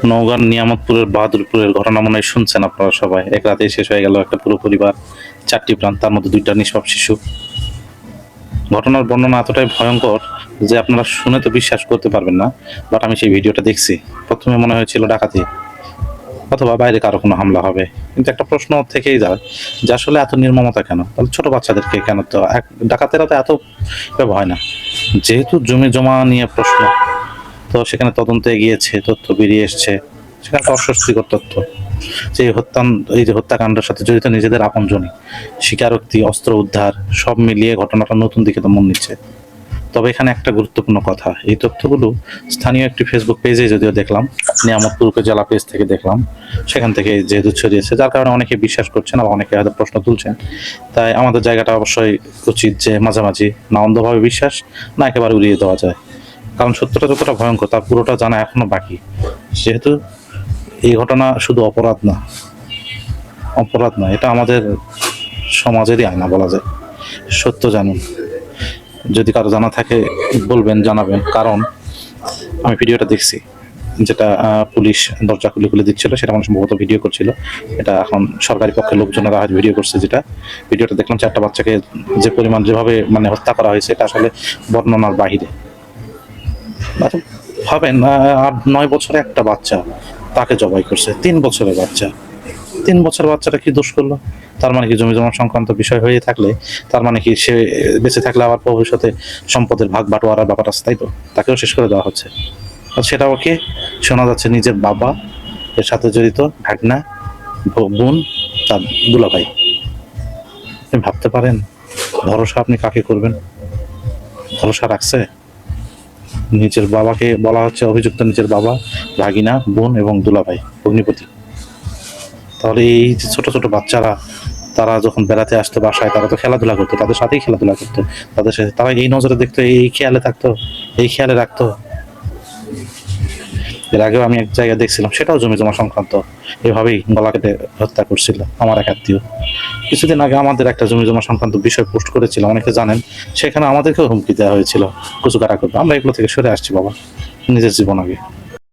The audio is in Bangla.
নওগাঁর নিয়ামতপুরের বাহাদুরপুরের ঘটনা মনে হয় শুনছেন আপনারা সবাই। এক রাতেই শেষ হয়ে গেল একটা পুরো পরিবার, 4টি প্রাণ, তার মধ্যে 2টা নিষ্পাপ শিশু। ঘটনার বর্ণনা এতটাই ভয়ঙ্কর যে আপনারা শুনে তো বিশ্বাস করতে পারবেন না। বাট আমি সেই ভিডিওটা দেখছি, প্রথমে মনে হয়েছিল ডাকাতি অথবা বাইরে কারো কোনো হামলা হবে, কিন্তু একটা প্রশ্ন থেকেই যায় যে আসলে এত নির্মমতা কেন? তাহলে ছোট বাচ্চাদেরকে কেন? তো ডাকাতেরা তো এত ভয় না, যেহেতু জমি জমা নিয়ে প্রশ্ন, তো সেখানে তদন্তে গিয়েছে, তথ্য বেরিয়ে এসছে, সেখানে একটা অস্বস্তিকর তথ্য যে এই যে হত্যাকাণ্ডের সাথে জড়িত নিজেদের আপনজনই, স্বীকারোক্তি, অস্ত্র উদ্ধার, সব মিলিয়ে ঘটনাটা নতুন দিকে তো মন নিচ্ছে। তবে এখানে একটা গুরুত্বপূর্ণ কথা, এই তথ্যগুলো স্থানীয় একটি ফেসবুক পেজে যদিও দেখলাম, নিয়ামতপুর উপজেলা পেজ থেকে দেখলাম, সেখান থেকে যেহেতু ছড়িয়েছে, যার কারণে অনেকে বিশ্বাস করছেন, আবার অনেকে হয়তো প্রশ্ন তুলছেন। তাই আমাদের জায়গাটা অবশ্যই উচিত যে মাঝামাঝি, না অন্ধভাবে বিশ্বাস, না একেবারে উড়িয়ে দেওয়া যায়। কারণ সত্যটা যতটা ভয়ঙ্কর তার পুরোটা জানা এখনো বাকি। যেহেতু এই ঘটনা শুধু অপরাধ না, এটা আমাদের সমাজেরই আয়না বলা যায়। সত্য জানুন, যদি কারো জানা থাকে বলবেন, জানাবেন। কারণ আমি ভিডিওটা দেখছি, যেটা পুলিশ দরজা খুলে খুলে দিচ্ছিল, সেটা মানুষ সম্ভবত ভিডিও করছিল। এটা এখন সরকারি পক্ষের লোকজনেরা হয়তো ভিডিও করছে। যেটা ভিডিওটা দেখলাম, 4টা বাচ্চাকে যে পরিমাণ যেভাবে মানে হত্যা করা হয়েছে, এটা আসলে বর্ণনার বাহিরে। ভাবেন, 8-9 বছরে একটা বাচ্চা তাকে জবাই করছে, 3 বছরের বাচ্চা। 3 বছরের বাচ্চাটা কি দোষ করলো? তার মানে কি জমি জমা সংক্রান্ত বিষয় হয়ে থাকলে তার মানে কি সে বেঁচে থাকলে আবার ভবিষ্যতে সম্পদের ভাগ বাটোয়ারার ব্যাপার আছে, তাই তো? তাকেও শেষ করে দেওয়া হচ্ছে। আর সেটাও কি শোনা যাচ্ছে নিজের বাবা, এর সাথে জড়িত ভাগনা, বোন, তার দুলাভাই। আপনি ভাবতে পারেন ভরসা আপনি কাকে করবেন? ভরসা রাখছে? নিজের বাবাকে বলা হচ্ছে অভিযুক্ত, নিজের বাবা, ভাগিনা, বোন এবং দুলাভাই, ভগ্নিপতি। তাহলে এই যে ছোট ছোট বাচ্চারা, তারা যখন বেড়াতে আসতো বাসায়, তারা তো খেলাধুলা করতো, তাদের সাথেই খেলাধুলা করতো, তাদের সাথে তারা এই নজরে দেখতো, এই খেয়ালে থাকতো, এই খেয়ালে রাখতো। এর আগেও আমি এক জায়গায় দেখছিলাম, সেটাও জমি জমা সংক্রান্ত, এভাবেই গলা কেটে হত্যা করছিল আমার এক আত্মীয়। কিছুদিন আগে আমাদের একটা জমি জমা সংক্রান্ত বিষয় পোস্ট করেছিল, অনেকে জানেন, সেখানে আমাদেরকেও হুমকি দেওয়া হয়েছিল, কচু কাটা করবে। আমরা এগুলো থেকে সরে আসছি বাবা, নিজের জীবন আগে।